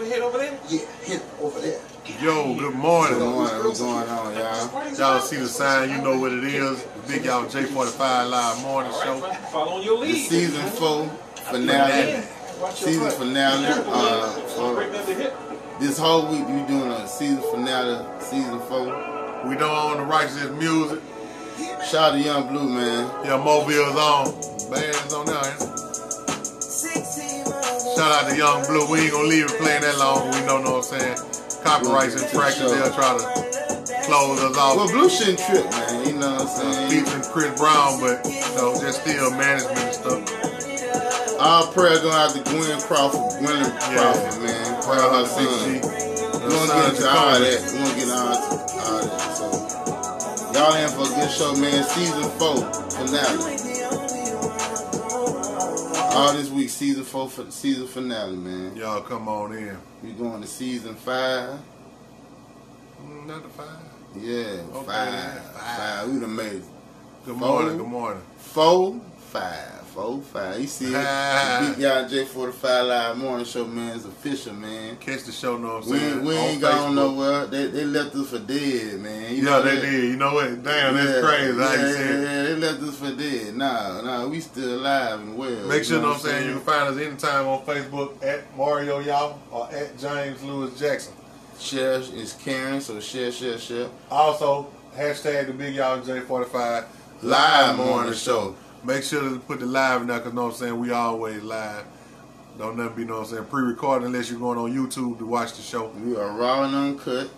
head over there? Yeah, hit over there. Yo, good morning. Good morning. What's going on, y'all? Y'all see the sign, you know what it is. The Big Y'all J45 Live Morning Show. Following your lead. The season 4 finale. Season finale. This whole week we doing a season finale, season 4. We don't own the rights to this music. Shout out to Young Blue, man. Yeah, Mobile's on. Band's on there, ain't it? Shout out to Young Blue. We ain't gonna leave it playing that long, but we don't know what I'm saying. Copyrights infractions, they'll try to close us off. Well, Blue shouldn't trip, man. You know what I'm saying? Featuring Chris Brown, but you know, just still management and stuff. All prayer going out to Gwen Crawford, Crawford, man. Prayer her son. 6G. We won't get into all that. We won't get into all that. So, y'all in for a good show, man. Season 4 finale. All this week, season 4 for the season finale, man. Y'all come on in. We going to season 5. Not the 5. Yeah, Okay, 5. We done made it. Good morning, good morning. 4, 5. You see it? Big Y'all J45 Live Morning Show, man. It's official, man. Catch the show, know what I'm saying? We ain't gone nowhere. They left us for dead, man. You yeah, they did. You know what? Damn, that's crazy. How you say it? Yeah, they left us for dead. Nah, we still alive and well. Make sure, you know what I'm saying, you can find us anytime on Facebook at Mario Y'all or at James Lewis Jackson. Share is Karen, so share. Also, hashtag the Big Y'all J45 Live Morning Show. Make sure to put the live in there, because, you know what I'm saying, we always live. Don't nothing be, you know what I'm saying, pre-recorded unless you're going on YouTube to watch the show. We are raw and uncut.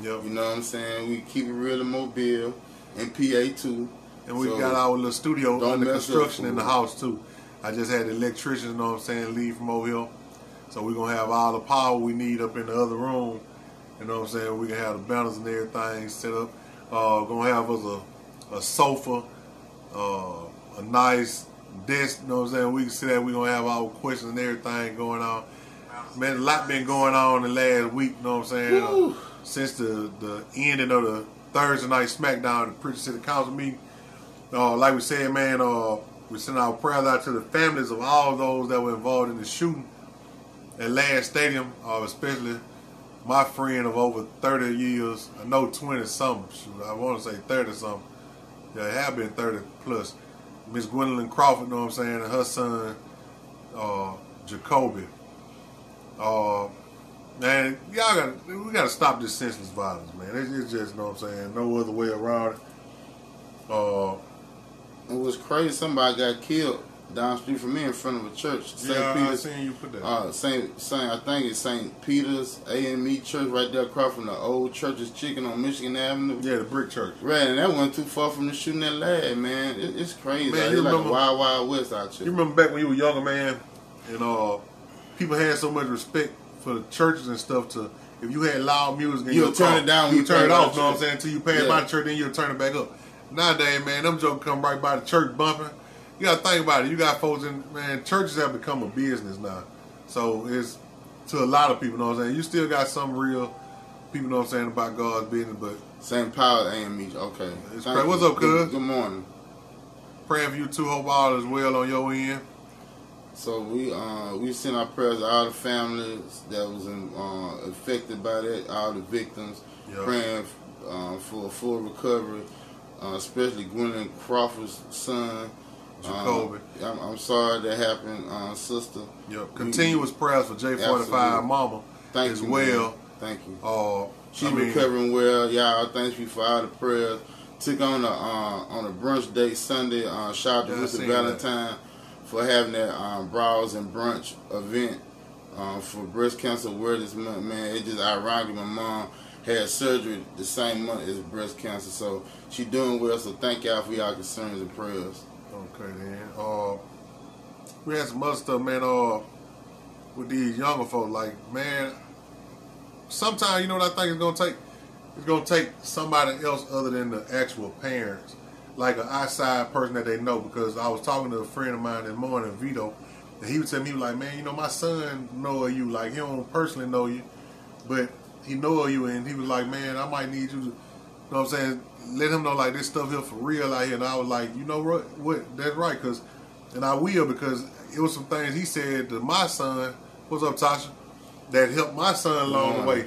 Yep. You know what I'm saying? We keep it real and mobile. And PA too. And we got our little studio under construction in the house too. I just had the electricians, you know what I'm saying, leave from over here. So we're going to have all the power we need up in the other room. You know what I'm saying? We can have the banners and everything set up. Going to have us a sofa, a nice desk, you know what I'm saying? We can sit there, we're going to have our questions and everything going on. Man, a lot been going on the last week, you know what I'm saying? Since the ending of the Thursday night SmackDown, the Pritchard City Council meeting. Like we said, man, we send our prayers out to the families of all those that were involved in the shooting at Land Stadium, especially my friend of over 30 years, I know 20-something, I want to say 30-something. Yeah, it have been 30 plus. Miss Gwendolyn Crawford, you know what I'm saying, and her son, Jacoby. Man, we gotta stop this senseless violence, man. It's just, you know what I'm saying, no other way around it. It was crazy. Somebody got killed down the street from me in front of a church. I seen you put that. I think it's St. Peter's AME Church right there across from the old Church's Chicken on Michigan Avenue. Yeah, the brick church. Right, and that wasn't too far from the shooting that lad, man. It's crazy. Man, it's like a wild, wild west out here. You remember back when you were younger, man, and people had so much respect for the churches and stuff to, if you had loud music and you'll turn it down, you turn it off, you know what I'm saying, until you pass by the church, then you'll turn it back up. Nowadays, man, them jokers come right by the church bumping. You got to think about it. You got folks in, man, churches have become a business now. So it's, to a lot of people, you know what I'm saying, you still got some real people, know what I'm saying, about God's business, but. St. Paul AME, okay. What's up, cuz? Good morning. Praying for you too. Hope all is well on your end. So we send our prayers to all the families that was affected by that, all the victims. Yep. Praying for a full recovery, especially Gwendolyn Crawford's son. Jacoby. I'm sorry that happened, sister. Yep. Continuous prayers for J45 absolutely. Mama as well. Man. Thank you. She's recovering recovering well. Y'all, thank you for all the prayers. Took on a brunch date Sunday. Shout out to Mr. Valentine for having that browse and brunch event for breast cancer awareness month. Man, it's just ironic. My mom had surgery the same month as breast cancer, so she doing well. So thank y'all for y'all concerns and prayers. Okay, then. We had some other stuff, man, with these younger folks. Like, man, sometimes, you know what I think it's going to take? It's going to take somebody else other than the actual parents, like an outside person that they know. Because I was talking to a friend of mine this morning, Vito, and he was telling me, he was like, man, you know, my son know of you. Like, he don't personally know you, but he know of you. And he was like, man, I might need you to, you know what I'm saying, let him know, like, this stuff here for real out here. And I was like, you know what? That's right, and I will, because it was some things he said to my son. What's up, Tasha? that helped my son along the way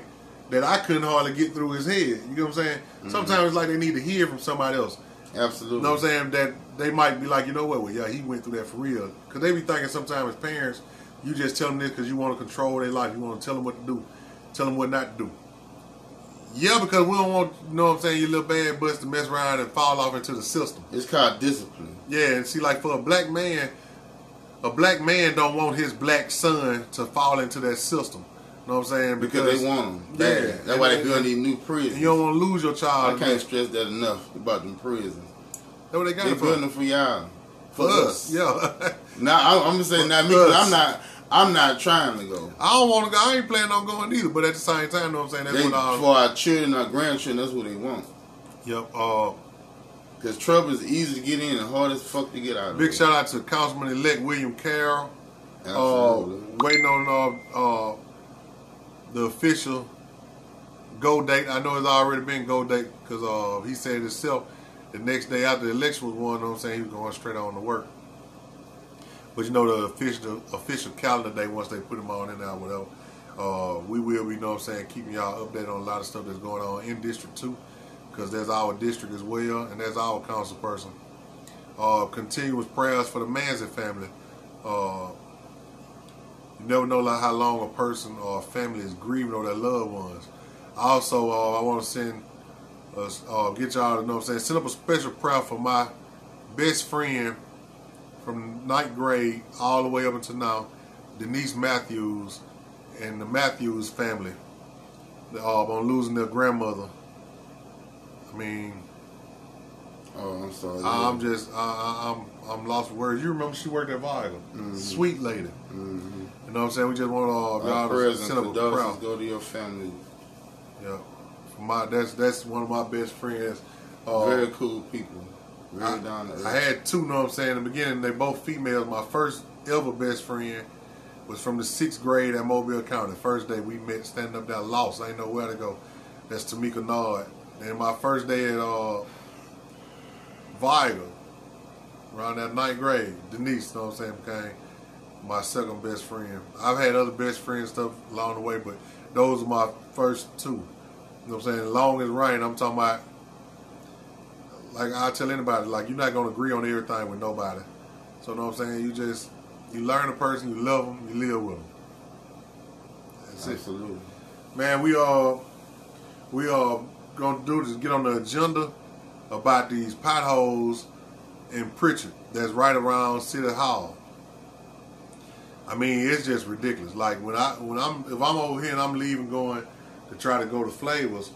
that I couldn't hardly get through his head. You know what I'm saying? Sometimes it's like they need to hear from somebody else. Absolutely. You know what I'm saying? That they might be like, you know what? Well, yeah, he went through that for real. Because they be thinking sometimes as parents, you just tell them this because you want to control their life. You want to tell them what to do. Tell them what not to do. Yeah, because we don't want, you know what I'm saying, your little bad butts to mess around and fall off into the system. It's called discipline. Yeah, and see, like for a black man don't want his black son to fall into that system. You know what I'm saying? Because they want them. Yeah. That's why they build these new prisons. You don't want to lose your child. I can't stress that enough about them prisons. That's what they got. They building them for y'all. For us. Yeah. Now, I'm just saying, not me, because I'm not trying to go. I don't want to go. I ain't planning on going either. But at the same time, you know what I'm saying? That's what for our children, our grandchildren, that's what they want. Yep. Because trouble is easy to get in and hard as fuck to get out of. Big shout out to Councilman-elect William Carroll. Absolutely. Waiting on the official go date. I know it's already been go date because he said himself the next day after the election was won, you know what I'm saying, he was going straight on to work. But you know the official calendar day, once they put him on in there, whatever, we will be, you know what I'm saying, keeping y'all updated on a lot of stuff that's going on in District 2, because that's our district as well, and that's our council person. Continuous prayers for the Manzi family. You never know like how long a person or a family is grieving over their loved ones. Also, I want to send, get y'all to know what I'm saying, send up a special prayer for my best friend from 9th grade all the way up until now, Denise Matthews and the Matthews family, on losing their grandmother. I mean, oh, I'm sorry. I'm lost for words. You remember she worked at Vital, sweet lady. You know what I'm saying? We just want y'all to send up a prayer. Go to your family. Yeah, that's one of my best friends. Very cool people. Very down to earth. I had two, you know what I'm saying, in the beginning. They both females. My first ever best friend was from the 6th grade at Mobile County. First day we met, standing up there, lost. I ain't know where to go. That's Tamika Nard. And my first day at Vital, around that 9th grade, Denise, you know what I'm saying, became my second best friend. I've had other best friends stuff along the way, but those are my first two. You know what I'm saying? Long as rain, I'm talking about, like I tell anybody, like you're not going to agree on everything with nobody. So you know what I'm saying? You learn a person, you love them, you live with them. That's Absolutely. It. Man, we are going to do this, get on the agenda about these potholes in Pritchard that's right around City Hall. I mean, it's just ridiculous. Like if I'm over here and I'm leaving going to try to go to Flavors,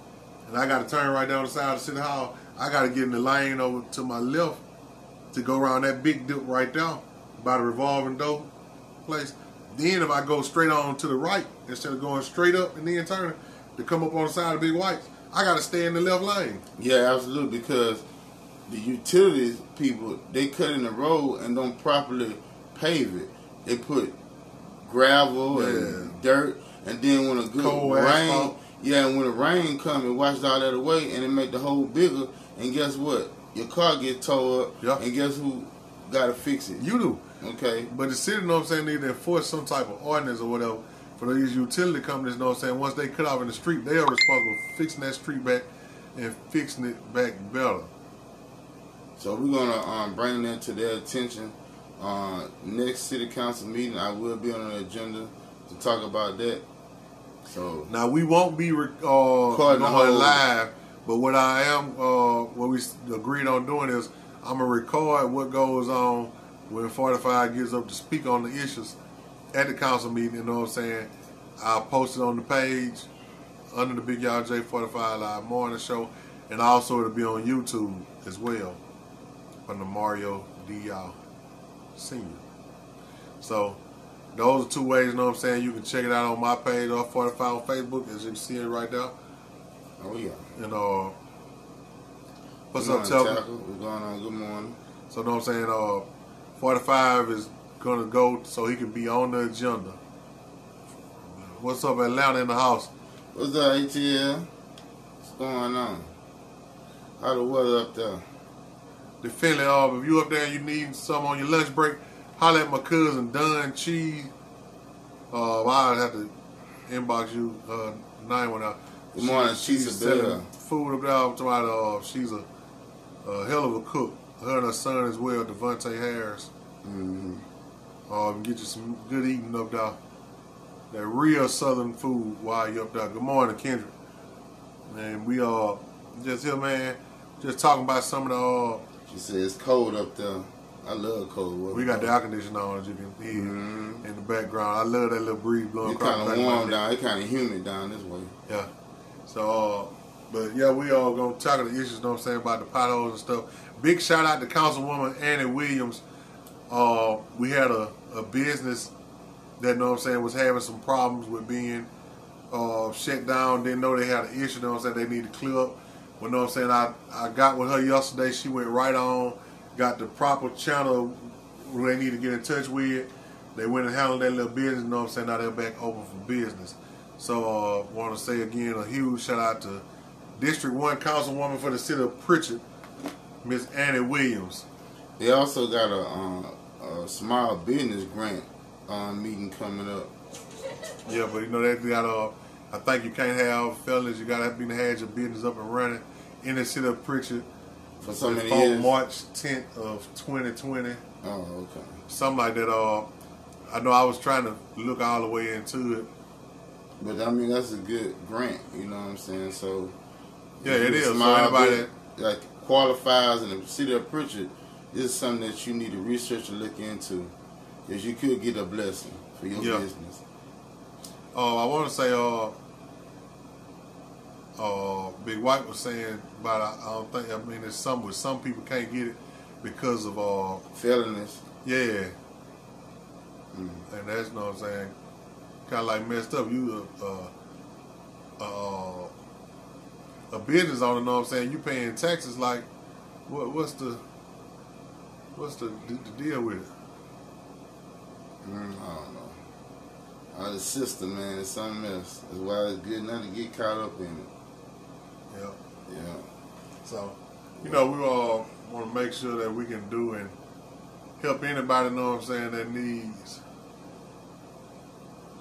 and I got to turn right down the side of City Hall, I got to get in the lane over to my left to go around that big dip right there by the revolving door place. Then if I go straight on to the right instead of going straight up and then turning to come up on the side of Big Whites, I got to stay in the left lane. Yeah, absolutely, because the utilities people, they cut in the road and don't properly pave it. They put gravel and dirt, and then when a good cold rain, asphalt. and when the rain come, it washes all that away, and it make the hole bigger. And guess what? Your car get towed up, and guess who got to fix it? You do. Okay. But the city, you know what I'm saying, need to enforce some type of ordinance or whatever for these utility companies, you know what I'm saying, once they cut off in the street, they are responsible for fixing that street back and fixing it back better. So we're going to bring that to their attention. Next city council meeting, I will be on the agenda to talk about that. So now we won't be going live, but what I am, what we agreed on doing is I'm gonna record what goes on when 45 gets up to speak on the issues at the council meeting. You know what I'm saying? I'll post it on the page under the Big Y'all J 45 Live Morning Show, and also it'll be on YouTube as well from the Mario D. Y'all Senior. So those are two ways, you know what I'm saying, you can check it out on my page or 45 on Facebook, as you can see it right there. Oh yeah. And what's up, Telvin? What's going on? Good morning. So you know what I'm saying, 45 is gonna go so he can be on the agenda. What's up, Atlanta in the house? What's up, ATL? What's going on? How the weather up there? Definitely, if you up there and you need something on your lunch break, holler at my cousin Don Cheese. I'll have to inbox you name when I. Good morning, she's selling food up there. I'm talking about, she's a hell of a cook. Her and her son as well, Devontae Harris. Get you some good eating up there. That real Southern food while you up there. Good morning, Kendrick. And we just here, man. Just talking about some of the. She said it's cold up there. I love cold weather. We got the air conditioner on, as you can hear in the background. I love that little breeze blowing across the background. It's kind of warm down. It's kind of humid down this way. Yeah. So, but yeah, we all gonna tackle the issues. You know what I'm saying, about the potholes and stuff. Big shout out to Councilwoman Annie Williams. We had a business that, you know what I'm saying, was having some problems with being shut down. Didn't know they had an issue. You know what I'm saying, they need to clear up. But, you know what I'm saying, I got with her yesterday. She went right on, got the proper channel where they need to get in touch with. They went and handled that little business. You know what I'm saying, now they're back open for business. So I want to say again a huge shout out to District 1 Councilwoman for the City of Pritchard, Miss Annie Williams. They also got a small business grant meeting coming up. Yeah, but you know they got I think you can't have fellas. You gotta have your business up and running in the City of Pritchard for so many years. March 10th of 2020. Oh, okay. Something like that. I know I was trying to look all the way into it. But I mean, that's a good grant, you know what I'm saying? So yeah, it is. So anybody that qualifies in the City of Pritchard, this is something that you need to research and look into, because you could get a blessing for your business. I want to say, Big White was saying about, it's something where some people can't get it because of felonies. Yeah. And that's, you know what I'm saying, kind of like messed up. You a business owner, you know what I'm saying, you paying taxes like, what's the deal with it? I don't know. The system, man, is something else. That's why it's good not to get caught up in it. Yeah. So, we all want to make sure that we can do and help anybody, you know what I'm saying, that needs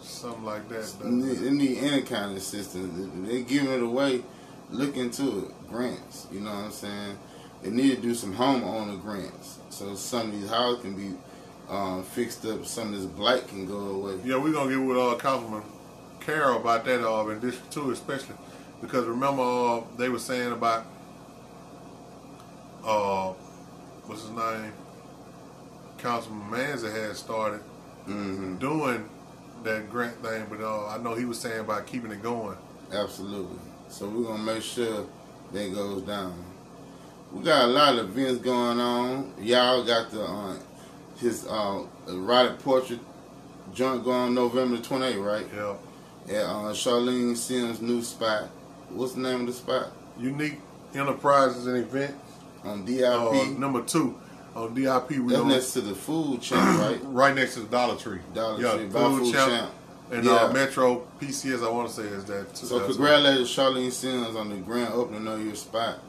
something like that. They need any kind of assistance. If they're giving it away, look into it. Grants, you know what I'm saying? They need to do some homeowner grants, so some of these houses can be fixed up, some of this blight can go away. Yeah, we're going to get with Councilman Carroll about that in District 2 especially, because remember they were saying about, what's his name, Councilman Manza had started doing that grant thing, but I know he was saying about keeping it going. Absolutely. So we're going to make sure that goes down. We got a lot of events going on. Y'all got the his erotic portrait joint going on November 28th, right? Yeah. At Charlene Sims' new spot. What's the name of the spot? Unique Enterprises and Events. On DIP? Number 2. On DIP. That's next to the Food Champ, right? Right next to the Dollar Tree. Dollar Tree. Food Champ. And Metro PCS, I want to say, is that too. So congratulations, Charlene Sims, on the grand opening of your spot.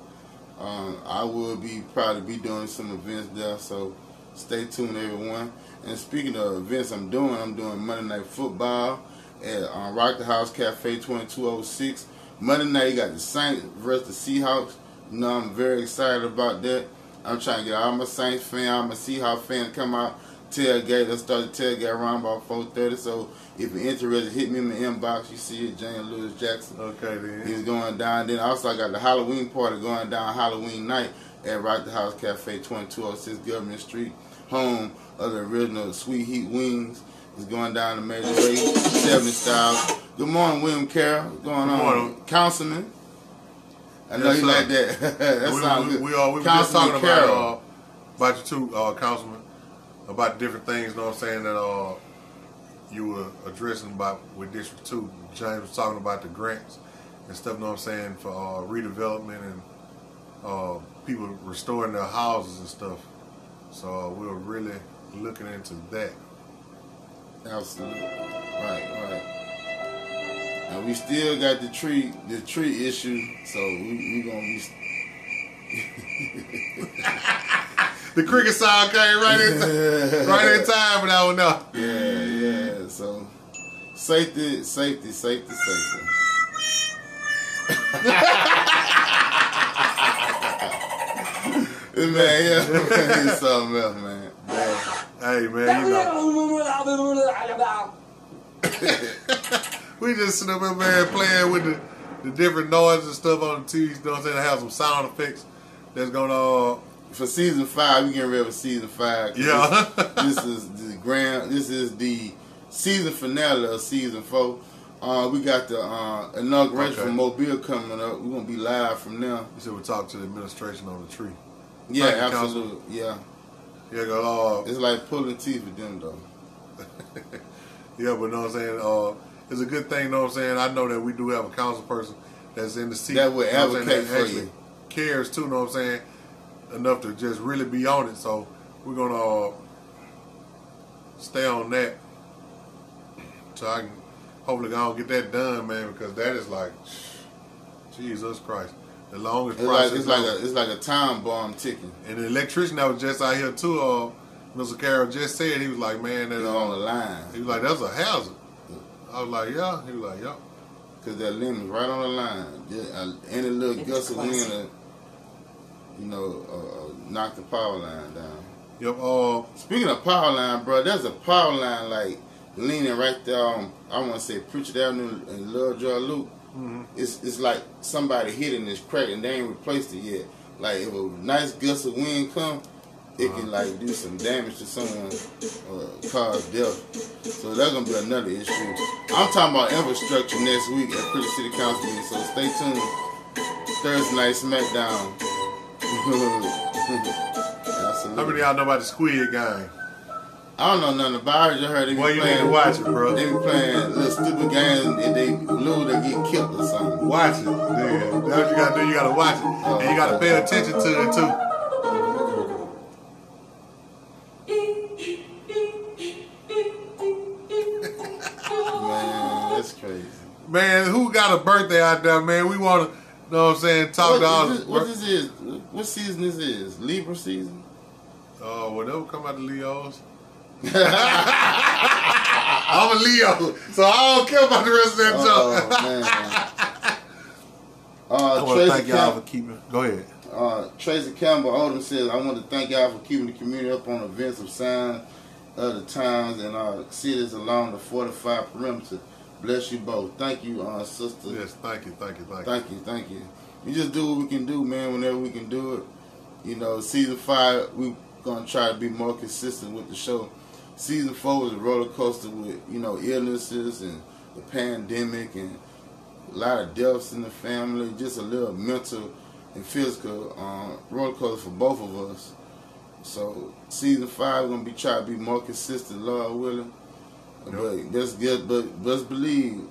I will probably be doing some events there, so stay tuned, everyone. And speaking of events I'm doing Monday Night Football at Rock the House Cafe 2206. Monday night, you got the Saints versus the Seahawks. I'm very excited about that. I'm trying to get all my Saints fans, all my Seahawks fans to come out, tailgate. Let's start the tailgate around about 4:30. So if you're interested, hit me in the inbox. You see it, James Lewis Jackson. Okay, then. He's going down. Then also I got the Halloween party going down Halloween night at Rock the House Cafe 2206 Government Street, home of the original Sweet Heat Wings. It's going down to Major Way, 70 style. Good morning, William Carroll. What's going on? Councilman. I know you like that. That sounds good. We were just talking about you too, Councilman, about different things, you know what I'm saying, that you were addressing about with District 2. James was talking about the grants and stuff, you know what I'm saying, for redevelopment and people restoring their houses and stuff. So we were really looking into that. Absolutely. Right. And we still got the tree issue, so we gonna be the cricket sound came right in time for that one now. Yeah. So Safety. Man, he's something else, man. Hey, man, you know. We just sitting up there, man, playing with the different noises and stuff on the TV. You know what I'm saying? I have some sound effects that's gonna for season 5. We getting ready for season 5. Yeah. This is the season finale of season 4. We got the inauguration from Mobile coming up. We're gonna be live from now. You said we talk to the administration on the tree. Yeah, absolutely. Yeah. Yeah, it's like pulling teeth with them though. Yeah, but know what I'm saying? It's a good thing, know what I'm saying? I know that we do have a council person that's in the seat. That would advocate for you. Cares too, know what I'm saying? Enough to just really be on it. So we're gonna stay on that. So I can hopefully go get that done, man, because that is like Jesus Christ. The longest process. It's like a time bomb ticking. And the electrician that was just out here too, Mr. Carroll just said, he was like, man, that's on the line. He was like, that's a hazard. I was like, yeah. He was like, yeah. Because that limb's right on the line. Just, any little gust of wind, knock the power line down. Yep. Speaking of power line, bro, there's a power line like leaning right there on, I want to say, Pritchard Avenue and Lovejoy Loop. Mm-hmm. It's like somebody hitting this crack and they ain't replaced it yet. Like if a nice gust of wind come, it can like do some damage to someone, cause death. So that's gonna be another issue. I'm talking about infrastructure next week at Pritchard City Council meeting. So stay tuned. Thursday night SmackDown. How many of y'all know about the Squid Game? I don't know nothing about it. I just heard they be playing. You need to watch it, bro. They be playing little stupid games and if they lose, they get killed or something. Watch it. Yeah. That's what you gotta do. You gotta watch it. And you gotta pay attention to it, too. Man, that's crazy. Man, who got a birthday out there, man? We want to, know what I'm saying, talk to all this. What this is? What season this is? Libra season? Whatever come out of Leo's. I'm a Leo, so I don't care about the rest of that junk. I want to thank y'all for keeping. Go ahead. Tracy Campbell Odom says, I want to thank y'all for keeping the community up on events of signs of the times and our cities along the fortified perimeter. Bless you both. Thank you, sister. Yes, thank you. Thank you. We just do what we can do, man, whenever we can do it. You know, season 5, we're going to try to be more consistent with the show. Season 4 was a roller coaster with, illnesses and the pandemic and a lot of deaths in the family, just a little mental and physical roller coaster for both of us. So season 5 we're going to be trying to be more consistent, Lord willing. Yep. But let's believe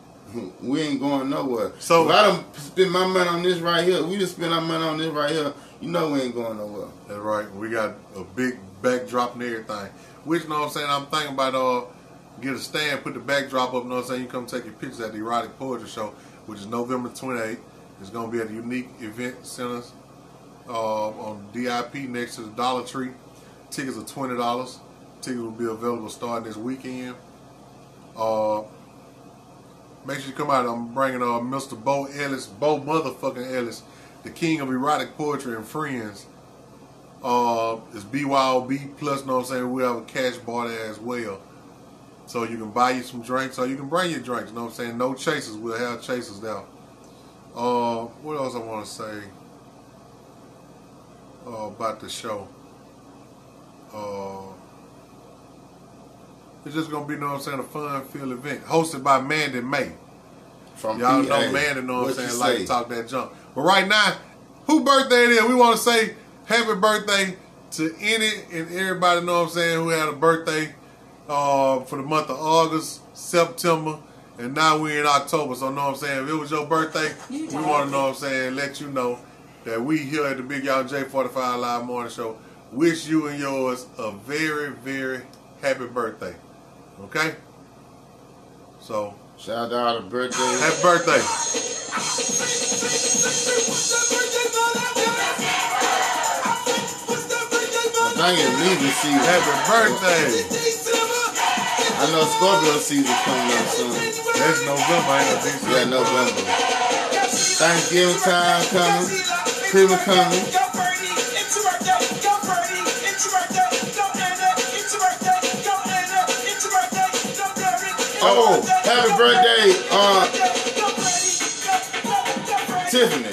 we ain't going nowhere. So if I don't spend my money on this right here, we just spend our money on this right here, we ain't going nowhere. That's right. We got a big backdrop and everything. Which, know what I'm saying, I'm thinking about get a stand, put the backdrop up, know what I'm saying, you come take your pictures at the Erotic Poetry Show, which is November 28th. It's going to be at the Unique Event Centers on DIP next to the Dollar Tree. Tickets are $20. Tickets will be available starting this weekend. Make sure you come out. I'm bringing Mr. Bo Ellis, Bo motherfucking Ellis, the king of erotic poetry and friends. It's BYOB plus, know what I'm saying, we have a cash bar there as well. So you can buy you some drinks or you can bring your drinks, know what I'm saying? No chasers, we'll have chasers there. What else I want to say about the show? It's just going to be, know what I'm saying, a fun-filled event. Hosted by Mandy May. Y'all know Mandy, know what I'm saying, like to talk that junk. But right now, whose birthday it is? We want to say happy birthday to any and everybody, know what I'm saying, who had a birthday for the month of August, September, and now we're in October. So, know what I'm saying, if it was your birthday, we want to, know what I'm saying, let you know that we here at the Big Y'all J45 Live Morning Show wish you and yours a very, very happy birthday. Okay? So, shout out to birthday. Happy birthday. Thank you, Libra season. Happy birthday. I know Scorpio season coming up soon. That's November, ain't it? Yeah, November. Thanksgiving time coming. Christmas coming. Oh, happy birthday, Tiffany.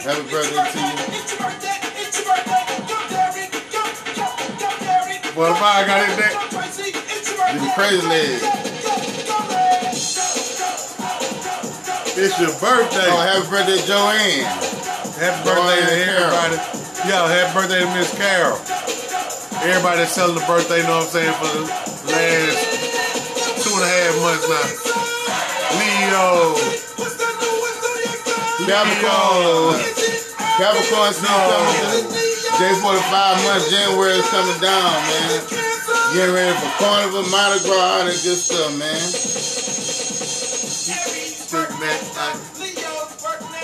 Happy birthday to you. Well, if I got it there. You crazy lady. It's your birthday. Oh, happy birthday, Joanne. Happy birthday to everybody. Yeah, happy birthday to Miss Carol. Everybody that's celebrating the birthday, you know what I'm saying, for the last 2.5 months now. Leo. Capricorn season coming through. J45 months, January is coming down, man. Getting ready for Carnival, Mardi Gras, all that good stuff, man.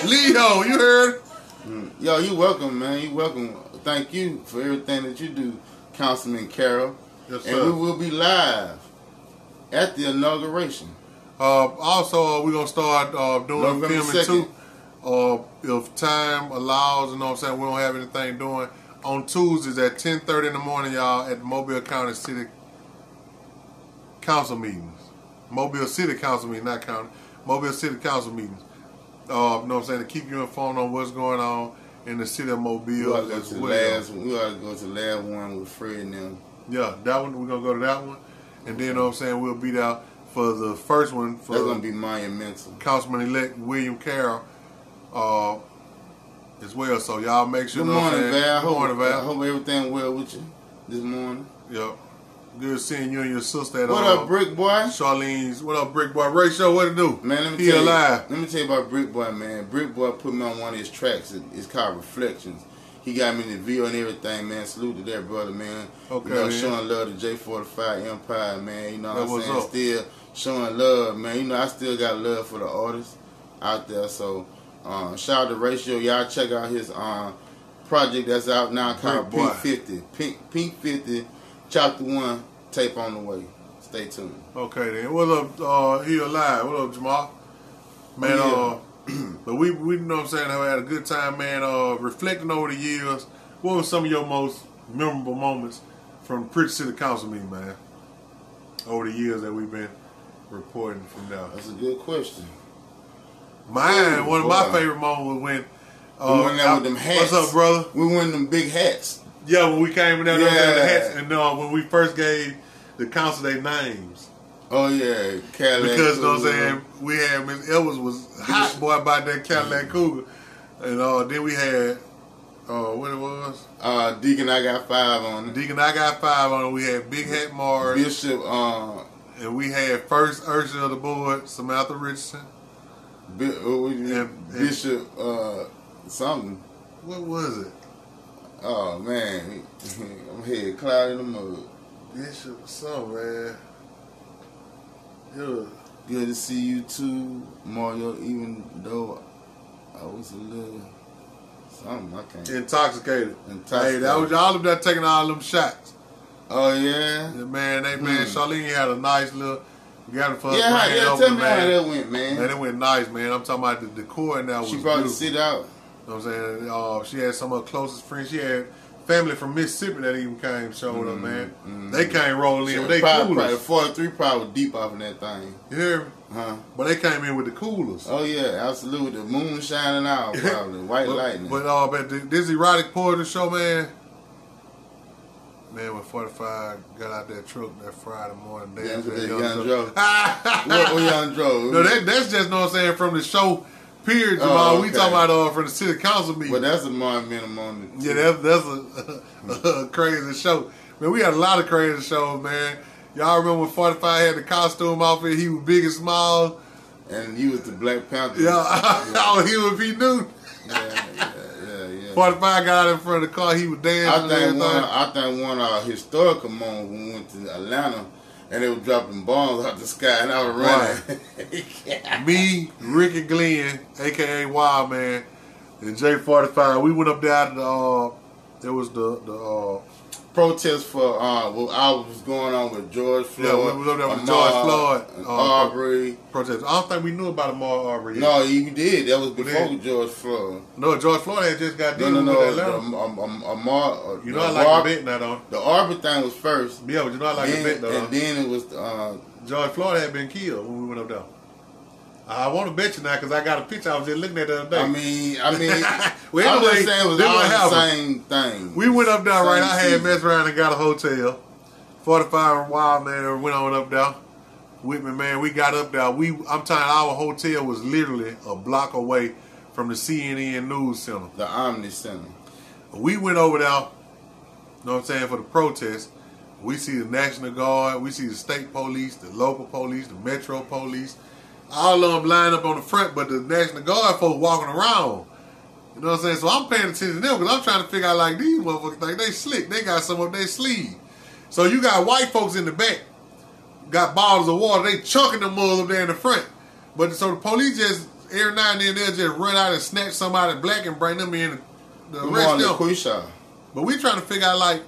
Leo, you heard? Yo, you welcome, man. You welcome. Thank you for everything that you do, Councilman Carroll. Yes, sir. And we will be live at the inauguration. Also, we're going to start doing November filming 2nd. too. If time allows, you know what I'm saying, we don't have anything doing. On Tuesdays at 10:30 in the morning, y'all, at the Mobile County City Council meetings. Mobile City Council meetings, not county. Mobile City Council meetings. You know what I'm saying, to keep you informed on what's going on in the city of Mobile as well. We ought to go to the last one with Fred and them. Yeah, that one, we're going to go to that one. And then, you know what I'm saying, we'll be there for the first one. For that's going to be monumental. Councilman-elect William Carroll as well. So y'all make sure. Good morning, Val. Good morning, Val. I hope everything well with you this morning. Yep. Good seeing you and your sister at What up, Brick Boy? Charlene's. What up, Brick Boy? Ray Show, what it do? Man, let me He tell alive. you. Let me tell you about Brick Boy, man. Brick Boy put me on one of his tracks. It's called Reflections. He got me in the video and everything, man. Salute to that brother, man. Okay, you know, man. showing love to J45 Empire, man. You know what I'm what's saying? up. Still showing love, man. You know, I still got love for the artists out there. So, shout out to Ratio. Y'all check out his project that's out now called Brick Pink 50. Pink 50, Chapter 1, tape on the way. Stay tuned. Okay, then. What up, He alive? What up, Jamal? Man, but we you know what I'm saying, have had a good time, man. Reflecting over the years, what were some of your most memorable moments from the Pritchard City Council meeting, man? Over the years that we've been reporting from now. That's a good question. Mine, one of my favorite moments was when we went down with them hats. What's up, brother? We went them big hats. Yeah, when we came in there, Yeah. the hats, and when we first gave the council their names. Oh yeah, Cadillac. Because you know what I'm saying, we had Miss Edwards was hot boy about that Cadillac Cougar, and then we had what it was. Deacon, I got 5 on it. Deacon, I got 5 on it. We had Big Hat Mars, Bishop, and we had first Ursula of the board, Samantha Richardson. Bishop, something. What was it? Oh man, I'm head cloud in the mud. Bishop something, man. Yeah. Good to see you too, Mario. Even though I was a little something, I can't. Intoxicated. Hey, that was y'all up there taking all them shots. Oh yeah. Man, Charlene had a nice little gathering for us. Yeah, tell me how that went, man. Man, it went nice, man. I'm talking about the decor and that was She brought the beautiful. sit out. You know what I'm saying? She had some of her closest friends. She had family from Mississippi that even came showed up, man. They came rolling in with their coolers. The 43 probably deep off in that thing. You hear me? Huh? But they came in with the coolers. Oh yeah, absolutely. The moon shining out, probably white lightning. But this erotic poetry show, man. Man, when 45 got out that truck that Friday morning, Young Dro. What Young Dro? No, that's just know what I'm saying from the show. Period, Jamal. Oh, okay. We talking about from the city council meeting. But that's a monumental on it. Yeah, that's a crazy show. Man, we had a lot of crazy shows, man. Y'all remember when 45 had the costume outfit? He was big and small. And he was the Black Panther. Yeah, oh, he was P. Newton. Yeah. 45 got out in front of the car. He was dancing. I think one historical moment when we went to Atlanta and they were dropping bombs out the sky and I was running. Right. Me, Ricky Glenn, a.k.a. Wild Man, and J45, we went up there to it was the protest for what I was going on with George Floyd. Yeah, we was up there with George Floyd. Arbery. Protest. I don't think we knew about Ahmaud Arbery. No, you did. That was before George Floyd. No, George Floyd had just got dealing with Atlanta. You know I like the bet now, though. The Arbery thing was first. Yeah, but you know I like the bet, though. And then it was... George Floyd had been killed when we went up there. I want to bet you now because I got a picture I was just looking at the other day. I mean, well, anyway, I'm just saying it was all the same thing. We went up there, right? I had messed around and got a hotel. 45 Wild Man went on up there with me, man. We got up there. I'm telling you, our hotel was literally a block away from the CNN News Center. The Omni Center. We went over there, you know what I'm saying, for the protest. We see the National Guard. We see the state police, the local police, the metro police. All of them lined up on the front, but the National Guard folks walking around. You know what I'm saying? So I'm paying attention to them because I'm trying to figure out, like, these motherfuckers think they slick. They got some up their sleeve. So you got white folks in the back, got bottles of water. They chunking them all up there in the front. But so the police just, every now and then, they'll just run out and snatch somebody black and bring them in the arrest them. But we trying to figure out, like,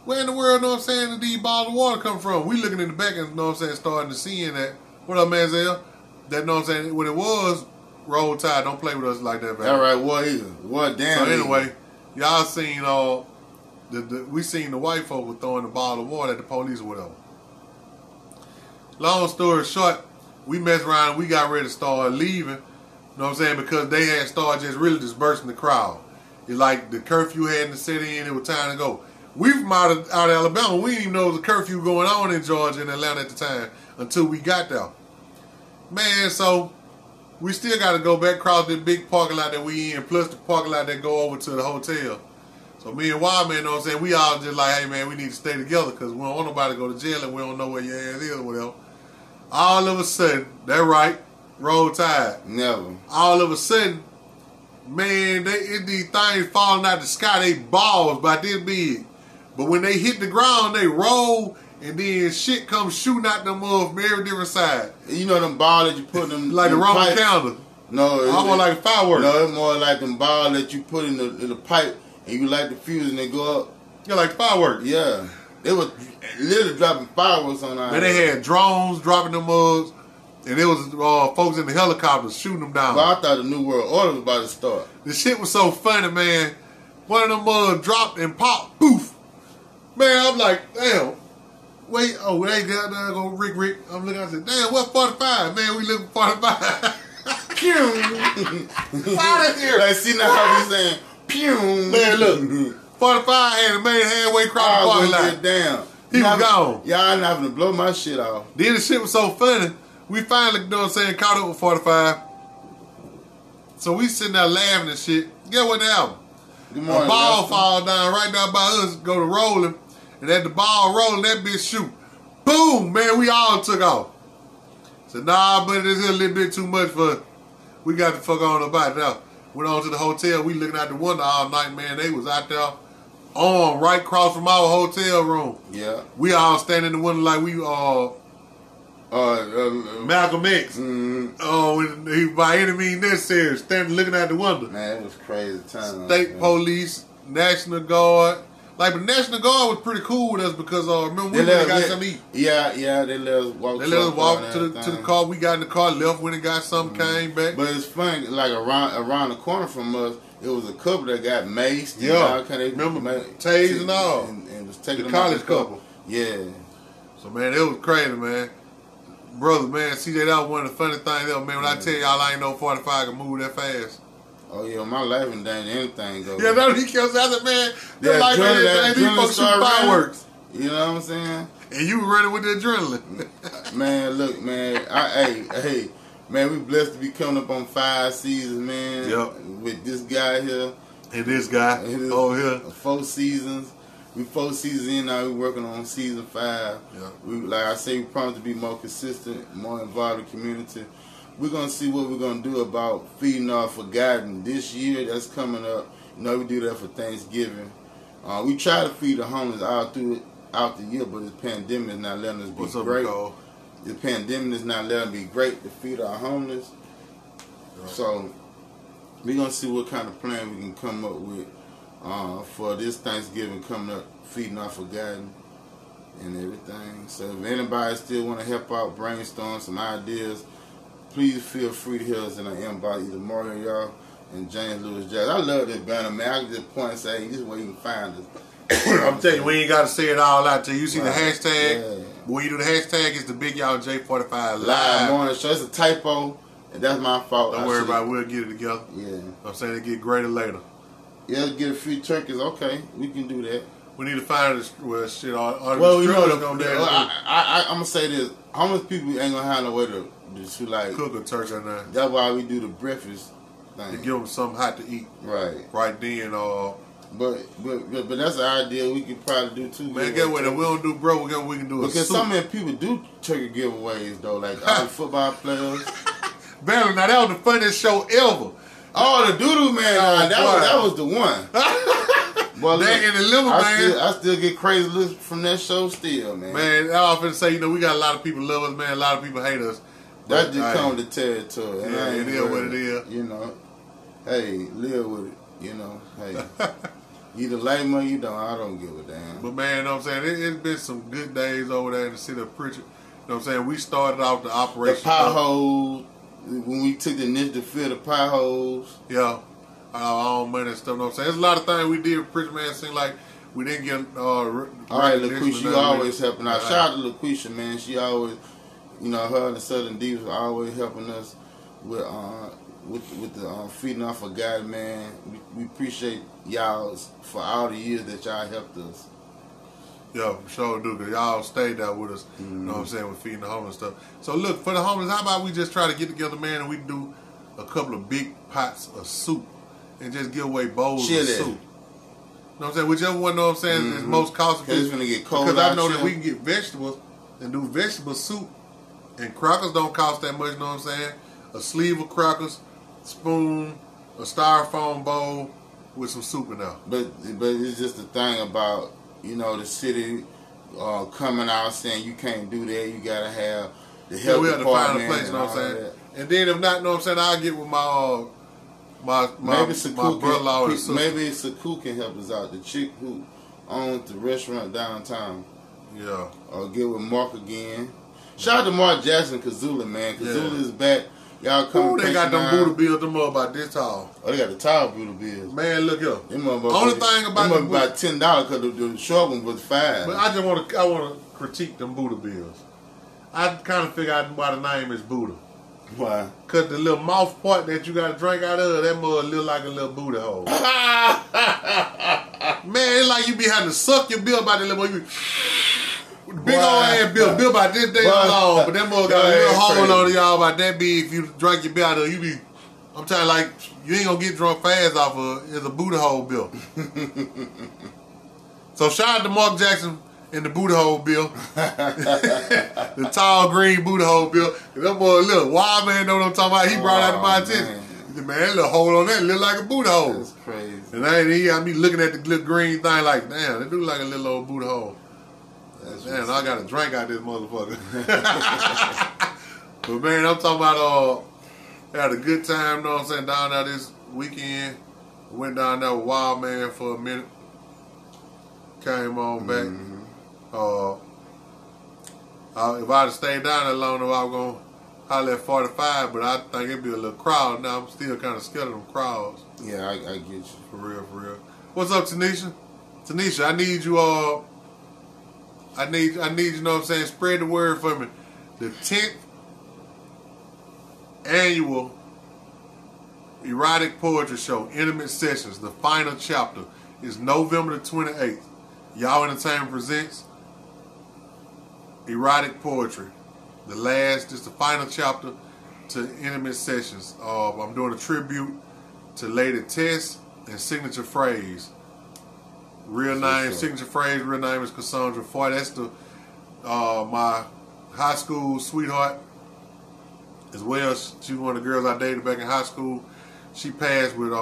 where in the world, you know what I'm saying, did these bottles of water come from? We looking in the back and, you know what I'm saying, starting to seeing that. What up, Manziel? That, you know what I'm saying, when it was Roll Tide, don't play with us like that, man. All right, what damn. So anyway, y'all seen we seen the white folk were throwing the bottle of water at the police or whatever. Long story short, we messed around and we got ready to start leaving. You know what I'm saying? Because they had started just really dispersing the crowd. It's like the curfew hadn't set in, it was time to go. We from out of Alabama, we didn't even know there was a curfew going on in Georgia and Atlanta at the time until we got there. Man, so we still got to go back across the big parking lot that we in, plus the parking lot that go over to the hotel. So me and Wildman, you know what I'm saying, we all just like, hey man, we need to stay together because we don't want nobody to go to jail and we don't know where your ass is or whatever. All of a sudden, that right, Roll Tide. Never. All of a sudden, man, these things falling out the sky, they balls about this big. But when they hit the ground, they roll, and then shit comes shooting out them from every different side. You know them balls that you put them like the Roman calendar. No, it's almost like fireworks. No, it's more like them balls that you put in the pipe and you light the fuse and they go up. Yeah, like fireworks. Yeah, they was literally dropping fireworks on our. Man, they had drones dropping them mugs, and it was folks in the helicopters shooting them down. Well, I thought the New World Order was about to start. The shit was so funny, man. One of them mugs dropped and popped, poof. Man, I'm like, damn. Wait, they got there go Rick. I'm looking, I said, damn, what 45? Man, we looking 45. Pew! Out of here! Like, see now how we saying, pew! Man, look, 45 had a man halfway across the parking lot. Down. He was gone. Y'all not having to blow my shit off. Then the shit was so funny, we finally, you know what I'm saying, caught up with 45. So we sitting there laughing and shit. Get what happened? Good morning, a ball fall down right down by us, go to rolling. And at the ball rolling, that bitch shoot. Boom, man, we all took off. Said, nah, but this is a little bit too much for us. We got the fuck on about it now. Went on to the hotel. We looking out the window all night, man. They was out there on right across from our hotel room. Yeah. We all standing in the window like we Malcolm X. He by any means necessary, standing looking out the window. Man, it was crazy time. State police, National Guard. Like, the National Guard was pretty cool with us because, remember, we went and got something to eat. Yeah, they let us walk. They let us walk to the car. We got in the car, left, went and got something, came back. But it's funny, like around the corner from us, it was a couple that got maced. Yeah, remember, tased and all. And was taking the college couple. Yeah. So, man, it was crazy, man. Brother, man, CJ, that was one of the funny things ever, man. When I tell y'all I ain't know 45 can move that fast. Oh, yeah, my life ain't done anything, though. Yeah, that's what he kept saying. I said, man, your life ain't anything. These folks shoot fireworks. You know what I'm saying? And you were running with the adrenaline. Man, look, man. Hey, man, we blessed to be coming up on 5 seasons, man. Yep. With this guy here. And this guy over here. 4 seasons. We 4 seasons in now. We working on season 5. Yeah. We, like I say, we promise to be more consistent, more involved in the community. We're going to see what we're going to do about feeding our forgotten this year that's coming up. You know, we do that for Thanksgiving. We try to feed the homeless out the year, but this pandemic is not letting us be great. The pandemic is not letting us be great to feed our homeless. Right. So we're going to see what kind of plan we can come up with for this Thanksgiving coming up, Feeding Not Forgotten and everything. So if anybody still want to help out, brainstorm some ideas, please feel free to hit us in the inbox, either Mario Y'all and James Lewis Jackson. I love this banner, man. I can just point and say, this is where you can find us. I'm telling you, we ain't got to say it all out till you see the hashtag. Yeah. When you do the hashtag, it's the Big Y'all J45 live morning show. It's a typo, and that's my fault. Don't worry about it. We'll get it together. Yeah. I'm saying it get greater later. Yeah, get a few turkeys. Okay, we can do that. We need to find this shit. Well, you know, I'm gonna say this: homeless people ain't gonna have no way to like cook a turkey or nothing. That's why we do the breakfast thing. To give them something hot to eat. Right then. But that's an idea we could probably do too. Man, get what? If we don't do bro, we can do because so many people do turkey giveaways though, like all the football players. Barely. Now that was the funniest show ever. Oh, the Doodoo Man! That was the one. Well, Dang in the liver, man. I still get crazy looks from that show still, man. Man, I often say, we got a lot of people love us, man. A lot of people hate us. That just comes with the territory. Yeah, it is what it is. Hey, live with it. Hey. Either like me or you don't. I don't give a damn. But, man, you know what I'm saying? It's been some good days over there in the city of Pritchard. You know what I'm saying? We started off the operation. The potholes. When we took the initiative to fill the potholes. Yeah. Our own money and stuff, you know what I'm saying? There's a lot of things we did with Pritchard, man. It seemed like we didn't get all right, LaQuisha, you always helping out. Shout out to LaQuisha, man. She always, her and the Southern Divas are always helping us with the Feeding Not Forgotten, man. We appreciate y'all for all the years that y'all helped us. Yeah, for sure do, because y'all stayed there with us, you know what I'm saying, with feeding the homeless stuff. So look, for the homeless, how about we just try to get together, man, and we do a couple of big pots of soup and just give away bowls of soup. You know what I'm saying? Whichever one, you know what I'm saying, is most cost effective. It's going to get cold. Because I know that we can get vegetables and do vegetable soup, and crackers don't cost that much, you know what I'm saying? A sleeve of crackers, spoon, a styrofoam bowl with some soup in there. But it's just the thing about, the city coming out saying you can't do that, you got to have the health department. We have to find a place, you know what I'm saying? And then if not, you know what I'm saying, I'll get with my brother-in-law. Maybe Saku can help us out. The chick who owns the restaurant downtown. Yeah. Or get with Mark again. Shout out to Mark Jackson, Kazula, man. Kazula is back. Y'all come. They got them Buddha bills, them up about this tall. Oh, they got the tall Buddha bills. Man, look here. Only thing about them about $10 because the short one was $5. But I want to critique them Buddha bills. I kind of figure out why the name is Buddha. Why? Because the little mouth part that you got to drink out of, that mud look like a little Buddha hole. Man, it's like you be having to suck your bill by the little big old ass bill about this day long, but that mud got a little hole on it, y'all about that big. If you drink your bill out of it, I'm telling you, like, you ain't gonna get drunk fast off of it's a Buddha hole bill. So shout out to Mark Jackson in the Buddha hole bill. The tall green Buddha hole bill. And that boy, look, wild man know what I'm talking about. He brought out to my attention. Man, that little hole on that look like a Buddha hole. That's crazy. And he got me looking at the little green thing like, damn, it look like a little old Buddha hole. Damn, I got a drink out this motherfucker. But man, I'm talking about had a good time, you know what I'm saying, down there this weekend. Went down there with Wild Man for a minute. Came on back. If I'd have stayed down there long enough, I was going to holler at 45, but I think it'd be a little crowd. Now I'm still kind of scared of them crowds. Yeah, I get you. For real. What's up, Tanisha? Tanisha, I need you I need you, you know what I'm saying, spread the word for me. The 10th annual Erotic Poetry Show, Intimate Sessions, the final chapter, is November the 28th. Y'all Entertainment presents Erotic Poetry. Just the final chapter to Intimate Sessions. I'm doing a tribute to Lady Tess and Signature Phrase. Signature Phrase, real name is Cassandra Foy. That's my high school sweetheart. As well, she was one of the girls I dated back in high school. She passed with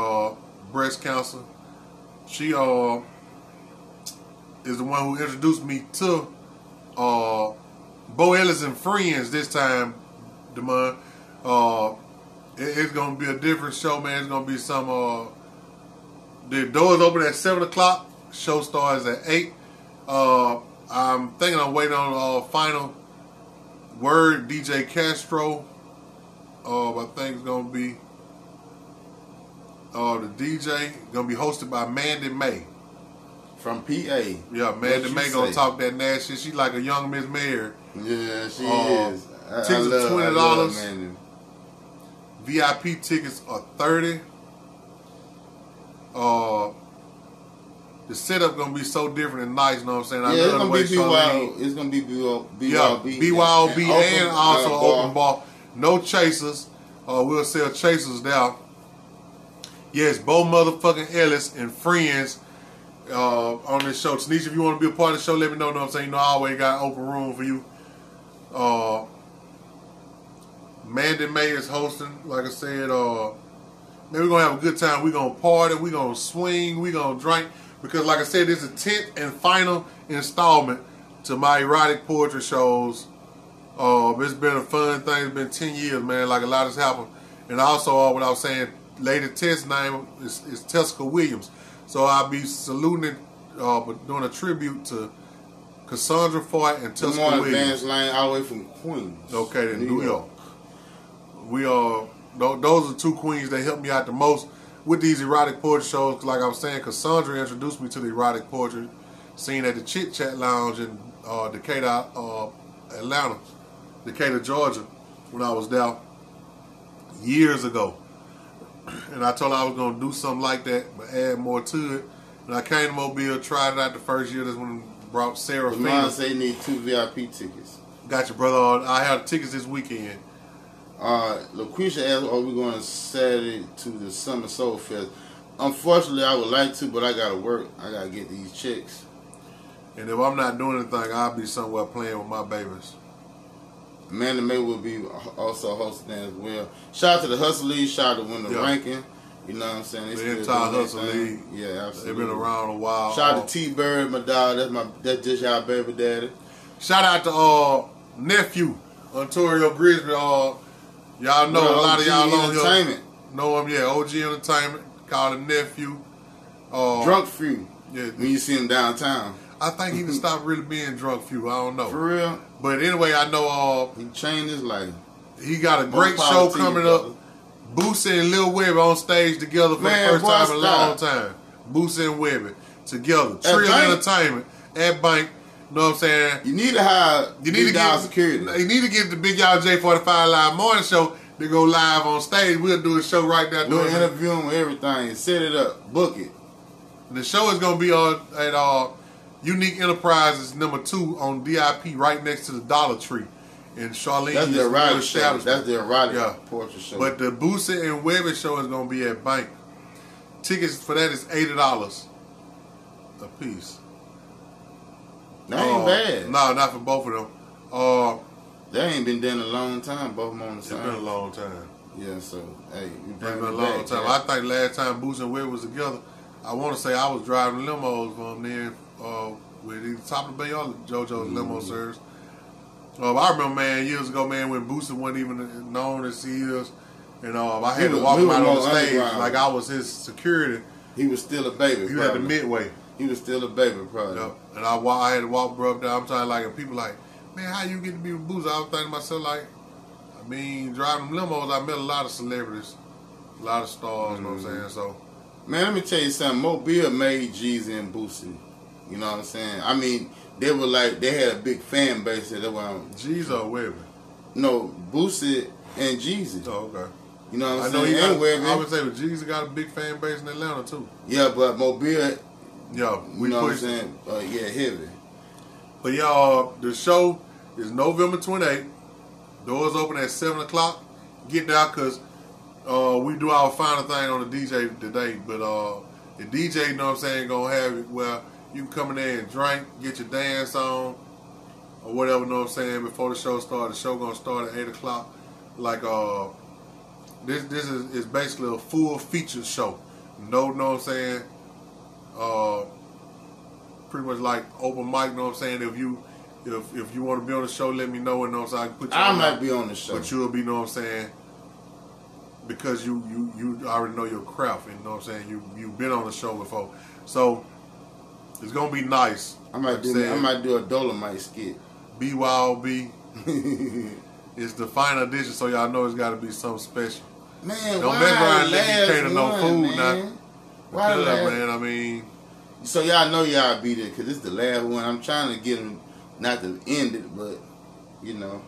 breast cancer. She is the one who introduced me to Bo Ellis and Friends this time, Demond. It's going to be a different show, man. It's going to be some The doors open at 7 o'clock. Show starts at 8. I'm thinking I'm waiting on final word. DJ Castro. I think it's gonna be the DJ gonna be hosted by Mandy May from PA. Yeah, Mandy May gonna talk that nasty shit. She like a young Miss Mayor. Yeah, she is. Tickets are $20. VIP tickets are $30. The setup gonna be so different and nice, you know what I'm saying? It's gonna be BYOB. It's gonna be BYOB. BYOB and also open bar. No chasers. We'll sell chasers now. Yes, Bo motherfucking Ellis and friends on this show. Tanisha, if you want to be a part of the show, let me know. Know what I'm saying? You know, I always got open room for you. Mandy May is hosting. Like I said, man, we're gonna have a good time. We're gonna party. We're gonna swing. We're gonna drink. Because, like I said, this is the 10th and final installment to my erotic poetry shows. It's been a fun thing. It's been 10 years, man. Like, a lot has happened. And also, what I was saying, Lady Tess' name is Tessica Williams. So I'll be saluting, doing a tribute to Cassandra Foyt and Tessica Williams. More advanced line all the way from Queens. Okay, in New York. We are, those are two queens that helped me out the most with these erotic poetry shows. Like I was saying, Cassandra introduced me to the erotic poetry scene at the Chit Chat Lounge in Decatur, Atlanta, Decatur, Georgia, when I was there years ago. And I told her I was going to do something like that, but add more to it. And I came to Mobile, tried it out the first year. That's when I brought Sarah Feeney. Mine say you need 2 VIP tickets. Got you, brother. I have tickets this weekend. LaQuisha asked, are we going Saturday to the Summer Soul Fest? Unfortunately, I would like to, but I got to work. I got to get these checks. And if I'm not doing anything, I'll be somewhere playing with my babies. Amanda May will be also hosting as well. Shout out to the Hustle League. Shout out to Winter Rankin. You know what I'm saying? The entire Hustle League. Yeah, absolutely. They've been around a while. Shout out to T-Bird, my dog. That's just y'all baby daddy. Shout out to nephew, Ontario Grizzly. Y'all know a lot of y'all on here. Know him, yeah. OG Entertainment. Called him nephew. Drunk Few. Yeah. When you see him downtown. I think he can stop really being Drunk Few. I don't know. For real? But anyway, I know he changed his life. He got a great show coming up. Boosie and Lil Webby on stage together for the first time in a long time. Boosie and Webby together. Trill Entertainment at Bank. You know what I'm saying? You need to hire Big Y'all Security. You need to get the Big Y'all J45 Live Morning Show to go live on stage. We'll do a show right there. We'll interview him with everything. Set it up. Book it. The show is going to be at Unique Enterprises #2 on DIP right next to the Dollar Tree in Charlene. That's the erotic show. That's the erotic portrait show. But the Boosie and Webby show is going to be at Bank. Tickets for that is $80 a piece. That ain't bad. No, not for both of them. That ain't been done in a long time. Both of them on the same. It's been a long time. Yeah, so hey, it's been a long time. I think last time Boosie and Webby was together, I want to say I was driving limos for them then with either Top of the Bay or JoJo's limo service. I remember, man, years ago, man, when Boosie wasn't even known as he is, and I had to walk him out on stage like I was his security. He was still a baby. He was at the Midway. He was still a baby, probably. Yep. And I had to walk bro up there. I'm trying like, and people like, man, how you get to be with Boosie? I was thinking to myself like, I mean, driving them limos, I met a lot of celebrities, a lot of stars. You know what I'm saying? So, man, let me tell you something. Mobile made Jeezy and Boosie. You know what I'm saying? I mean, they were like, they had a big fan base. That Jeezy or Webby? No, Boosie and Jeezy. Oh, okay. You know what I'm saying? I would say that Jeezy got a big fan base in Atlanta too. Yeah, but Mobile. Yeah, we know what I'm saying? Yeah, heavy. But y'all, the show is November 28th. Doors open at 7 o'clock. Get there because we do our final thing on the DJ today. But the DJ, you know what I'm saying, gonna have it where you can come in there and drink, get your dance on, or whatever, you know what I'm saying, before the show starts. The show gonna start at 8 o'clock. Like, this is basically a full feature show. No, know what I'm saying? Pretty much like open mic, you know what I'm saying? If you want to be on the show, let me know, and know so I can put you I might be on the show. But you'll be, you know what I'm saying, because you already know your craft, and you know what I'm saying. You've been on the show before, so it's gonna be nice. I might do a Dolomite skit. BYOB. It's the final edition, so y'all know it's got to be something special. Man, don't mess around and let me cater no food man? now. Why because, man, I mean. So y'all know y'all be there because it's the last one. I'm trying to get them not to end it, but you know.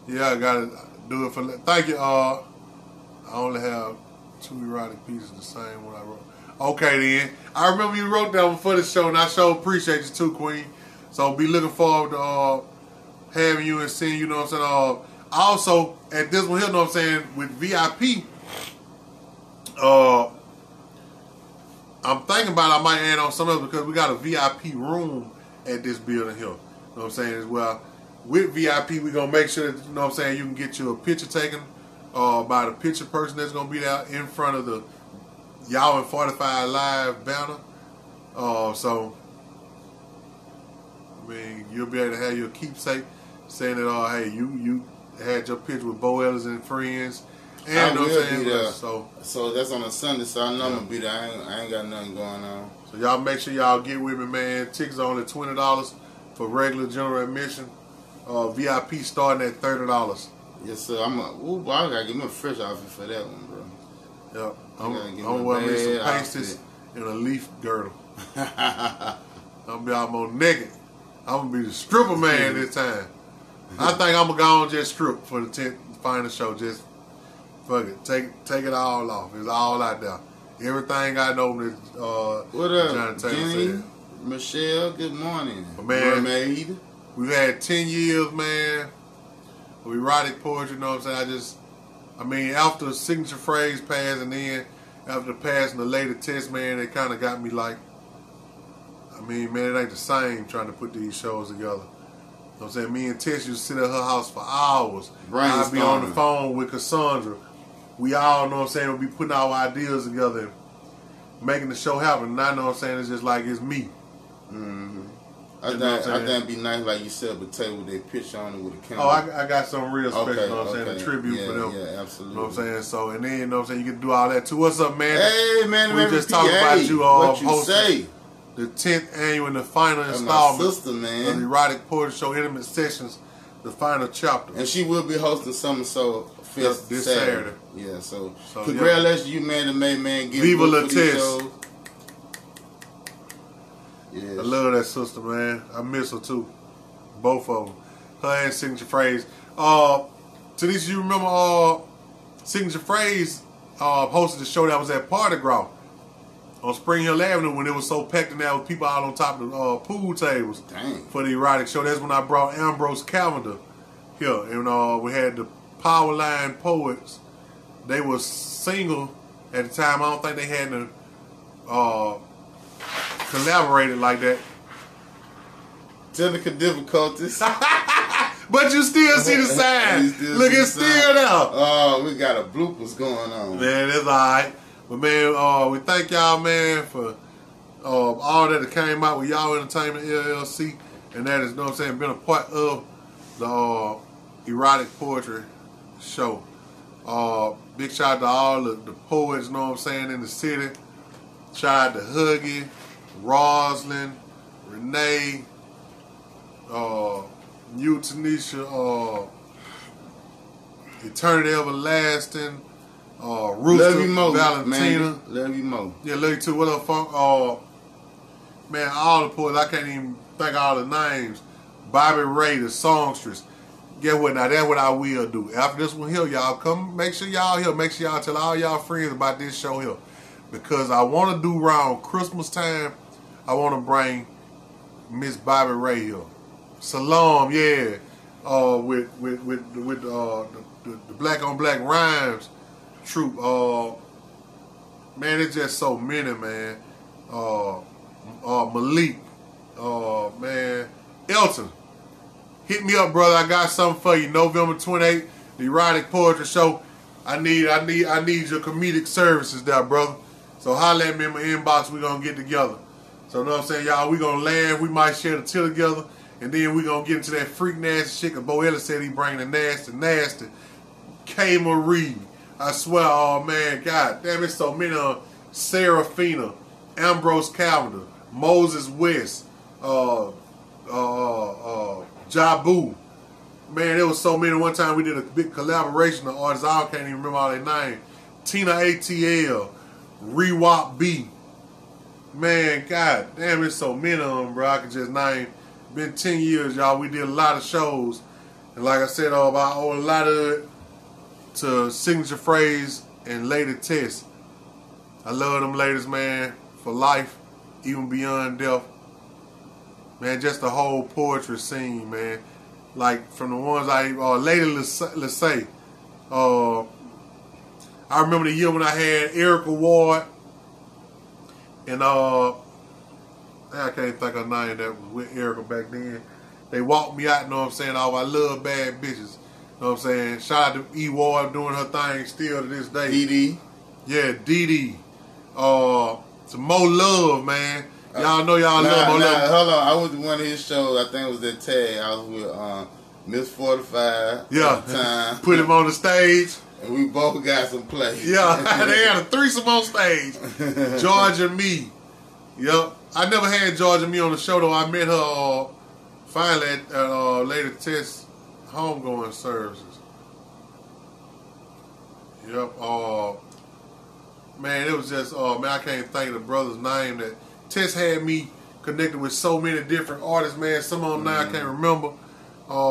Yeah, I gotta do it for. Thank you. I only have 2 erotic pieces, the same one I wrote. Okay, then. I remember you wrote that one for the show, and I sure appreciate you too, Queen. So be looking forward to having you and seeing you, know what I'm saying. Also, at this one here, know what I'm saying, with VIP, I'm thinking about I might add on some of it because we got a VIP room at this building here. You know what I'm saying, as well. With VIP, we're going to make sure that, you know what I'm saying, you can get you a picture taken by the picture person that's going to be there in front of the Y'all in 45 Live banner. So, I mean, you'll be able to have your keepsake saying that, hey, you had your picture with Bo Ellis and friends. And I will be there. So that's on a Sunday, so I know I'm going to be there. I ain't got nothing going on. So y'all make sure y'all get with me, man. Tickets are only $20 for regular general admission. VIP starting at $30. Yes, sir. I gotta get me a fresh outfit for that one, bro. Yep. I'm gonna wear me some pasties and a leaf girdle. I'm gonna be almost naked. I'm gonna be the stripper man this time. I think I'm gonna go on just strip for the 10th final show. Just fuck it. Take it all off. It's all out there. Everything I know is what up, John Taylor Jenny, said. Michelle, good morning. But man, Mermaid. We've had 10 years, man, of erotic poetry, you know what I'm saying? I mean, after the signature phrase passed and then after passing the later test, man, it kind of got me like, I mean, man, it ain't the same trying to put these shows together. You know what I'm saying? Me and Tess used to sit at her house for hours. I'd be on the phone with Cassandra. We all, know what I'm saying, would be putting our ideas together and making the show happen. And I know what I'm saying, it's just like it's me. Mm-hmm. I think it'd be nice, like you said, but table with their picture on it with a camera. Oh, I got something real special, you know what I'm saying, a tribute for them. Yeah, absolutely. You know what I'm saying? So, and then, you know what I'm saying, you can do all that too. What's up, man? Hey, man, we just talked about you hosting say? The 10th annual and the final installment my sister, man, of the Erotic Poetry Show Intimate Sessions, the final chapter. And she will be hosting Summer Soul Fest this Saturday. Yeah, so congratulations, you, man, the main man. Viva La Tess. Yes. I love that sister, man. I miss her too. Both of them. Her and Signature Phrase. Tanisha, you remember Signature Phrase hosted the show that was at Party Ground on Spring Hill Avenue when it was so packed in there with people out on top of the pool tables. Dang. For the erotic show. That's when I brought Ambrose Calendar here. And we had the Power Line Poets. They were single at the time. I don't think they had collaborated like that. Technical difficulties. But you still see the sign. Look, it's still there. Oh, we got a bloopers going on. Man, it's alright. But man, we thank y'all, man, for all that came out with Y'all Entertainment LLC. And that is, you know what I'm saying, been a part of the Erotic Poetry Show. Big shout out to all the poets, you know what I'm saying, in the city. Shout out to Huggy, Roslyn, Renee, you, Tanisha, Eternity Everlasting, Rooster, Valentina. Man. Love you more. Yeah, love you too. What up, Funk? Man, all the poets, I can't even think of all the names. Bobby Ray, the songstress. Get what now? That's what I will do. After this one here, y'all come. Make sure y'all here. Make sure y'all tell all y'all friends about this show here. Because I want to do around Christmas time, I want to bring Miss Bobby Ray here. Salam, yeah. With the Black on Black Rhymes troupe. Man, it's just so many, man. Malik. Man. Elton. Hit me up, brother. I got something for you. November 28th, the Erotic Poetry Show. I need your comedic services there, brother. So holler at me in my inbox. We're going to get together. So you know what I'm saying, y'all? We're going to laugh. We might share the till together. And then we're going to get into that freak nasty shit. Because Bo Ellis said he bring the nasty. K. Marie. I swear, oh man, God damn, it's so many of them. Serafina, Ambrose Calendar, Moses West, Jabu. Man, there was so many. One time we did a big collaboration of artists. I can't even remember all their names. Tina ATL, Rewop B. Man, God damn, it's so many of them, bro. I could just name. Been 10 years, y'all. We did a lot of shows. And like I said, I owe a lot of it to Signature Phrase and Lady Test. I love them ladies, man, for life, even beyond death. Man, just the whole poetry scene, man. Like, from the ones Lady Lissay. I remember the year when I had Erica Ward and I can't think of a name that was with Erica back then. They walked me out, you know what I'm saying? I love bad bitches. You know what I'm saying? Shout out to E Ward doing her thing still to this day. Dee Dee. Yeah, Dee Dee. Some More Love, man. Y'all know y'all love More Love. Hold on, I went to one of his shows. I think it was that tag. I was with Miss 45 yeah. at the time. Put him on the stage. And we both got some play. Yeah, they had a threesome on stage. George and me. Yep. I never had George and me on the show, though. I met her finally at Lady Test homegoing services. Yep. Man, it was just, man, I can't think of the brother's name. That Tess had me connected with so many different artists, man. Some of them now I can't remember.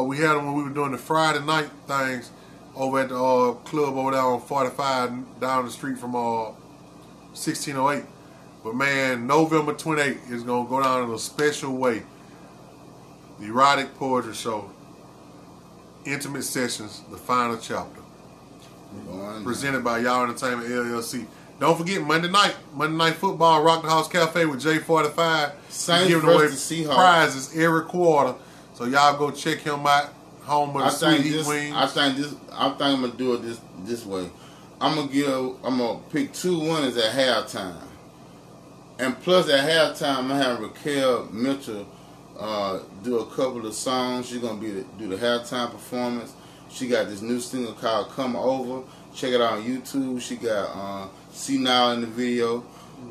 We had them when we were doing the Friday night things over at the club over there on 45 down the street from 1608. But man, November 28th is going to go down in a special way. The Erotic Poetry Show. Intimate Sessions, the final chapter. Presented by Y'all Entertainment LLC. Don't forget Monday night football, Rock the House Cafe with J45. Saints giving away Seahawks. Prizes every quarter. So y'all go check him out. Home of the Sweet Heat Wings. I think I'm gonna do it this way. I'm gonna pick 2 winners at halftime. And plus at halftime I'm gonna have Raquel Mitchell do a couple of songs. She's gonna do the halftime performance. She got this new single called Come Over. Check it out on YouTube. She got See Now in the video.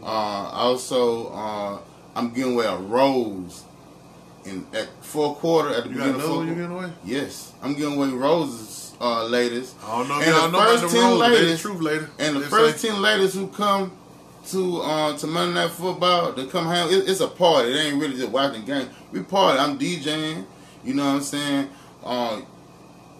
Also, I'm giving away a rose at 4 quarter at the beginning of 4 quarter. You giving away? Yes, I'm giving away roses, ladies. I don't know. And the first 10 ladies, truth lady. And the first 10 ladies who come to Monday Night Football, they come hang. It's a party. It ain't really just watching the game. We party. I'm DJing. You know what I'm saying?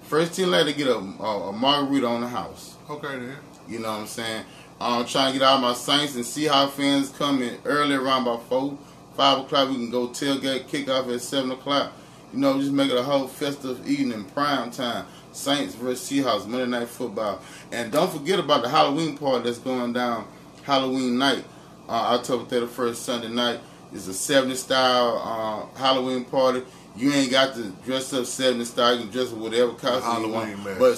First 10 ladies get a margarita on the house. Okay, then. You know what I'm saying? I'm trying to get all my Saints and Seahawks fans coming early around about 4, 5 o'clock. We can go tailgate, kick off at 7 o'clock. You know, just make it a whole festive evening, prime time. Saints versus Seahawks, Monday Night Football. And don't forget about the Halloween party that's going down Halloween night, October 31st, Sunday night. It's a 70s style Halloween party. You ain't got to dress up 70s style. You can dress with whatever costume you want. Man. But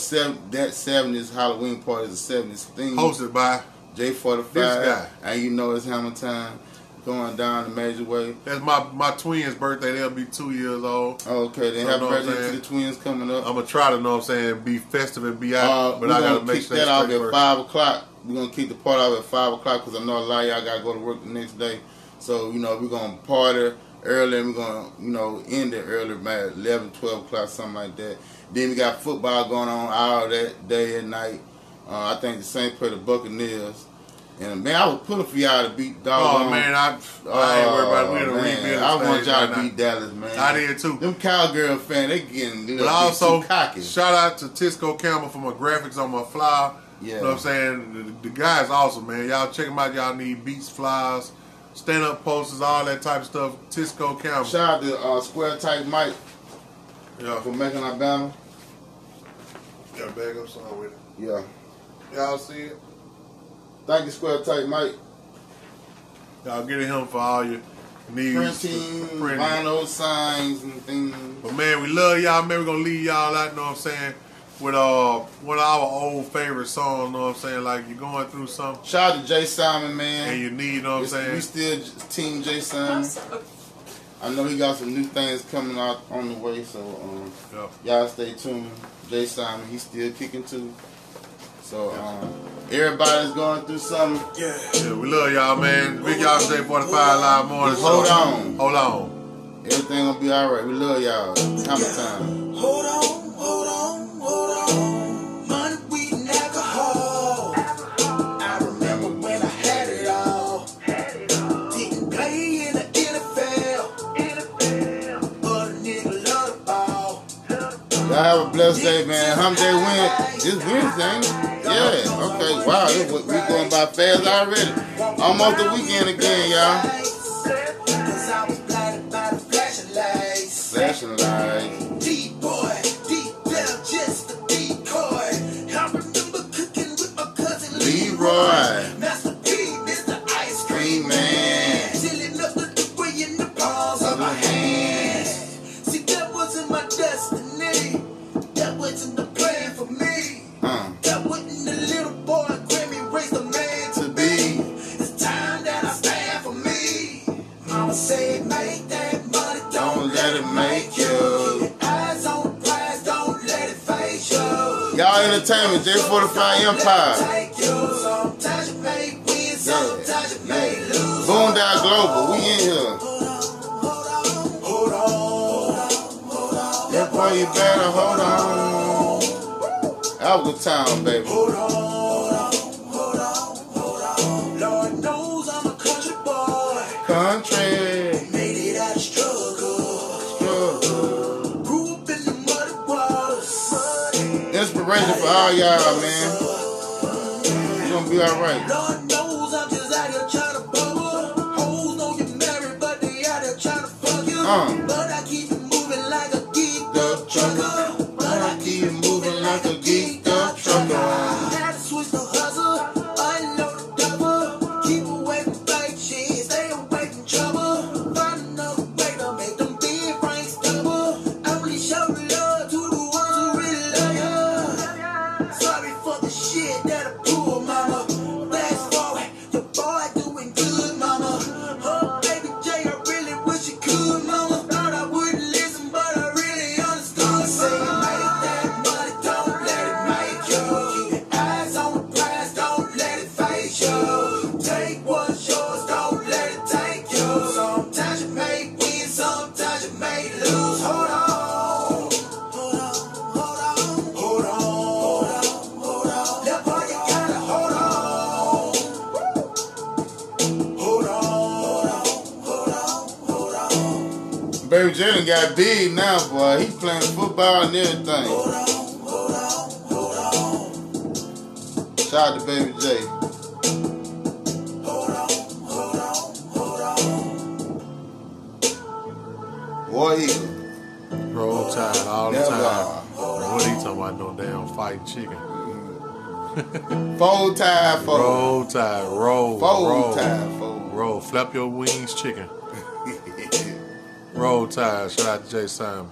that 70s Halloween party is a 70s thing. Hosted by J45. This guy. And you know it's Hammer time. Going down the major way. That's my twins' birthday. They'll be 2 years old. Okay, then happy birthday to the twins coming up. I'm going to try to, know what I'm saying, be festive and be out. But I got to make sure that off at 5 o'clock. We're going to kick the party off at 5 o'clock because I know a lot of y'all got to go to work the next day. So, you know, we're going to party early and we're going to, you know, end it early, about 11, 12 o'clock, something like that. Then we got football going on all that day and night. I think the Saints play the Buccaneers. And man, I was pulling for y'all to beat Dog. Oh man, I ain't worried about it. We're in a rebuild. I want y'all to beat Dallas, man. I did too. Them Cowgirl fans, they getting but also too cocky. Shout out to Tisco Campbell for my graphics on my flyer. Yeah. You know what I'm saying? The guy's awesome, man. Y'all check him out. Y'all need beats, flyers, stand-up posters, all that type of stuff. Tisco Campbell. Shout out to Square Type Mike. Yeah. For making our banner. Got a bag up somewhere with it. Yeah. Y'all see it? Thank you, Square Type Mike. Y'all get at him for all your needs. Printing, vinyl signs and things. But man, we love y'all, man. We're going to leave y'all out, you know what I'm saying, with one of our old favorite songs, you know what I'm saying, like you're going through something. Shout out to Jay Simon, man. And you need, you know what I'm saying. We still Team Jay Simon. I know he got some new things coming out on the way, so y'all stay tuned. Jay Simon, he's still kicking too. So everybody's going through something. Yeah, we love y'all, man. Big y'all J 45 live morning. Hold on. Hold on. Everything gonna be alright. We love y'all. Hammer time. Hold on, hold on, hold on. Money, weed, and alcohol. I remember when I had it all. Didn't play in the NFL. But a nigga love the ball. Y'all have a blessed day, man. Hump Day win. This Wednesday. Yeah, okay. Wow, we going by fast already. Almost the weekend again, y'all. Cause I was blinded by the flashing lights. Flashing lights. D-boy, D-bell, just a decoy. I remember cooking with my cousin Leroy. Master P, Mr. Ice Cream Man. Chilling up the debris in the palms of my hands. See, that wasn't my destiny. That wasn't the plan for me. That wasn't the little boy Grammy raised a man to be. It's time that I stand for me. Mama said, make that money, don't let it make you. Keep your eyes on the prize, don't let it face you. Y'all entertainment, J45 Empire. Take you. Sometimes you may win, sometimes you may lose. Boondock Global, we in here. Hold on. That's why you better hold on. Alpha Town, baby. Hold on. Lord knows I'm a country boy. Country. Made it out of struggle. Grew up in the muddy waters. Inspiration for all y'all, man. You gonna be alright. Lord knows I'm just out here trying to bubble. Hoes know you're married, but they out here trying to fuck you. But I keep it moving like a geeked up trucker. Had to switch the hustle, unload the double. Keep away from fake shit, stay away from trouble. Find another way to make them big franks double. Only show love to the ones who really love you. Sorry for the shit that I pulled, mama. Fast forward, your boy doing good, mama. Oh, baby J, I really wish you could, mama. Thought I wouldn't listen, but I really understood. Say, make that money, don't let it make you. Keep your eyes on the prize, don't let it face you. Take what's yours, don't let it take you. Sometimes you may win, sometimes you may lose. Hold on. That boy, you gotta hold on. Hold on. Baby Jalen got big now, boy. He playing football and everything. Hold on. Shout out to Baby J. Hold on. Boy Eagle. Roll Tide all the Never. time. What he talking about? No damn fighting chicken. Fold Tide, fold. Roll Tide, roll. Fold Tide, fold. Roll. Flap your wings chicken. Roll Tide. Shout out to Jay Simon.